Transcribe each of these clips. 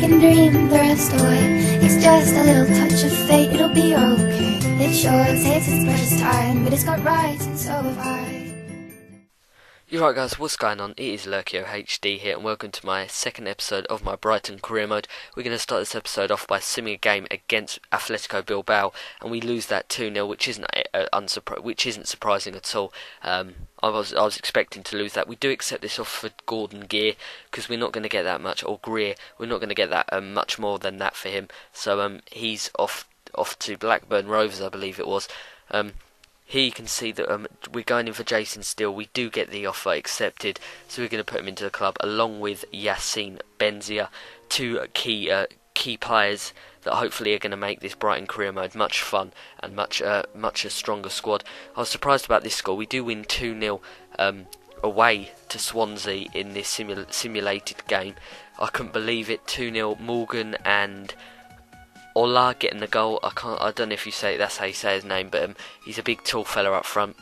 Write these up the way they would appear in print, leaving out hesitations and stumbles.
can dream the rest away. It's just a little touch of fate, it'll be okay. It sure takes its precious time, but it's got rights and so have I. You're right guys, what's going on? It is Lurkio HD here and welcome to my second episode of my Brighton career mode. We're going to start this episode off by simming a game against Atletico Bilbao and we lose that 2-0, which isn't surprising at all. I was expecting to lose that. We do accept this off for Gordon Gear because we're not going to get that much, or Greer, we're not going to get that much more than that for him. So he's off to Blackburn Rovers, I believe it was. Here you can see that we're going in for Jason Steele. We do get the offer accepted, so we're going to put him into the club along with Yassine Benzia, two key players that hopefully are going to make this Brighton career mode much fun and much a stronger squad. I was surprised about this score. We do win 2-0 away to Swansea in this simulated game. I couldn't believe it. 2-0. Morgan and Ola getting the goal. I don't know if that's how you say his name, but he's a big tall fella up front.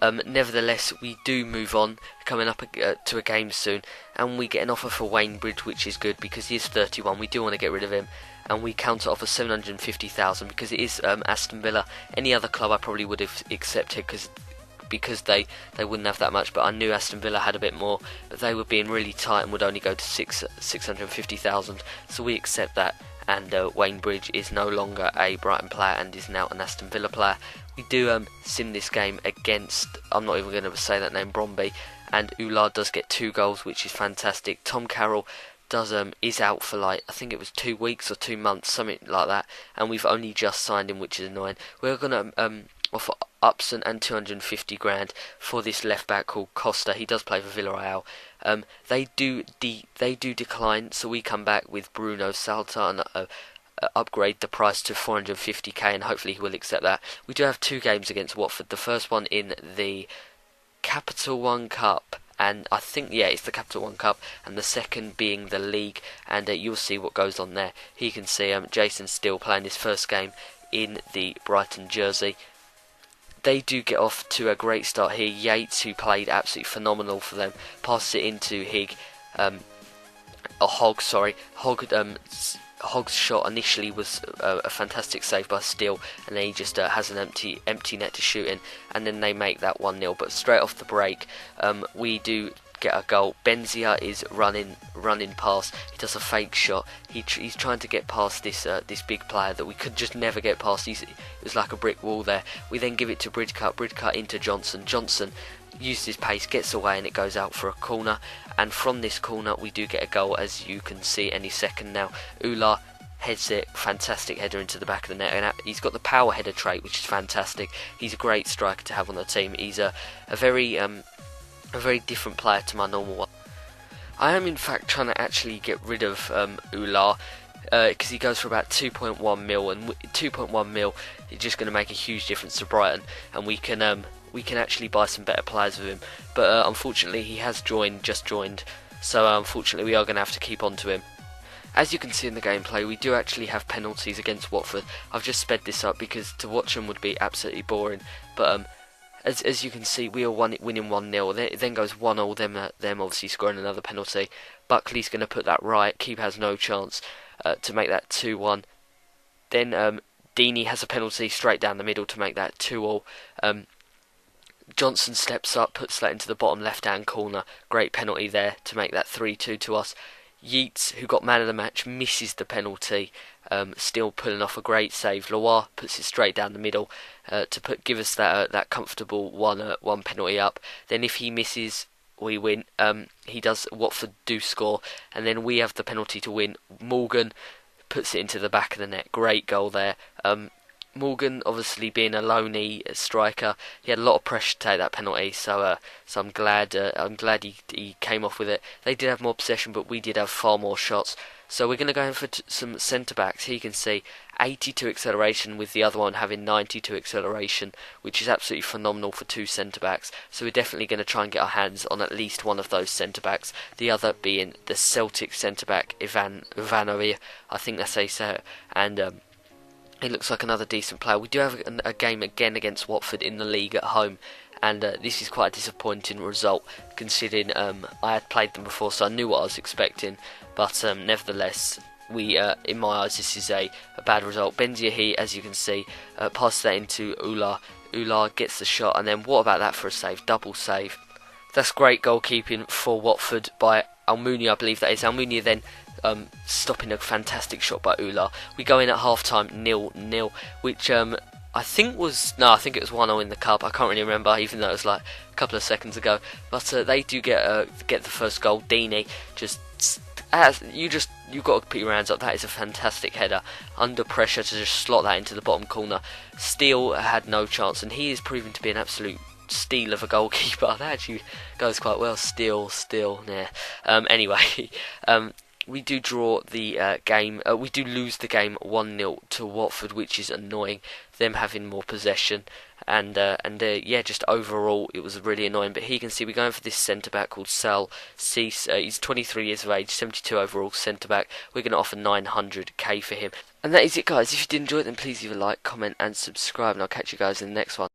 Nevertheless, we do move on, coming up to a game soon, and we get an offer for Wayne Bridge, which is good because he is 31. We do want to get rid of him, and we counter offer 750,000 because it is Aston Villa. Any other club I probably would have accepted because they wouldn't have that much, but I knew Aston Villa had a bit more, but they were being really tight and would only go to 650,000, so we accept that. And Wayne Bridge is no longer a Brighton player and is now an Aston Villa player. We do sim this game against, I'm not even going to say that name, Bromby, and Ular does get 2 goals, which is fantastic. Tom Carroll is out for I think it was 2 weeks or 2 months, something like that, and we've only just signed him, which is annoying. We're going to offer Upson and 250 grand for this left back called Costa. He does play for Villarreal. They do decline, so we come back with Bruno Salta and upgrade the price to 450k, and hopefully he will accept that. We do have 2 games against Watford. The first one in the Capital One Cup, and I think it's the Capital One Cup, and the second being the league, and you'll see what goes on there. Here you can see Jason Steele playing his first game in the Brighton jersey. They do get off to a great start here. Yates, who played absolutely phenomenal for them, passes it into Hogg's shot initially was a fantastic save by Steele, and then he just has an empty net to shoot in, and then they make that 1-0. But straight off the break, we do get a goal. Benzia is running past. He does a fake shot. He's trying to get past this big player that we could just never get past. It was like a brick wall there. We then give it to Bridcut into Johnson. Johnson uses his pace, gets away, and it goes out for a corner. And from this corner, we do get a goal, as you can see any second now. Ular heads it, fantastic header into the back of the net, and he's got the power header trait, which is fantastic. He's a great striker to have on the team. He's a very different player to my normal one. I am in fact trying to actually get rid of Ular because he goes for about 2.1 mil, and 2.1 mil is just going to make a huge difference to Brighton, and we can actually buy some better players with him. But unfortunately, he has just joined, so unfortunately we are going to have to keep on to him. As you can see in the gameplay, we do actually have penalties against Watford. I've just sped this up because to watch them would be absolutely boring, but as you can see, we are winning 1-0. It then goes 1-0, them obviously scoring another penalty. Buckley's going to put that right. Keeper has no chance to make that 2-1. Then Deeney has a penalty straight down the middle to make that 2-2. Johnson steps up, puts that into the bottom left-hand corner. Great penalty there to make that 3-2 to us. Yeats, who got man of the match, misses the penalty, still pulling off a great save. Loire puts it straight down the middle to give us that comfortable one penalty up. Then if he misses, we win. Watford do score, and then we have the penalty to win. Morgan puts it into the back of the net. Great goal there. Morgan, obviously being a loney striker, he had a lot of pressure to take that penalty. So I'm glad he came off with it. They did have more possession, but we did have far more shots. So we're going to go in for some centre backs. Here you can see 82 acceleration, with the other one having 92 acceleration, which is absolutely phenomenal for 2 centre backs. So we're definitely going to try and get our hands on at least one of those centre backs. The other being the Celtic centre back Ivanovic, I think that's how you say it, and he looks like another decent player. We do have a game again against Watford in the league at home, and this is quite a disappointing result considering I had played them before, so I knew what I was expecting. But nevertheless, in my eyes, this is a bad result. Benzia, as you can see, passes that into Ula. Ula gets the shot, and then what about that for a save? Double save. That's great goalkeeping for Watford by Almunia, I believe that is. Almunia then stopping a fantastic shot by Ula. We go in at half-time 0-0, which I think it was 1-0 in the cup. I can't really remember, even though it was like a couple of seconds ago. But they do get the first goal. Deeney you've got to put your hands up. That is a fantastic header under pressure to just slot that into the bottom corner. Steele had no chance, and he is proven to be an absolute steal of a goalkeeper. That actually goes quite well. Steele, yeah. Anyway, we do draw the game. We do lose the game 1-0 to Watford, which is annoying. Them having more possession, and just overall it was really annoying. But here you can see we're going for this centre back called Sal Cease. He's 23 years of age, 72 overall centre back. We're going to offer 900k for him. And that is it, guys. If you did enjoy it, then please leave a like, comment, and subscribe, and I'll catch you guys in the next one.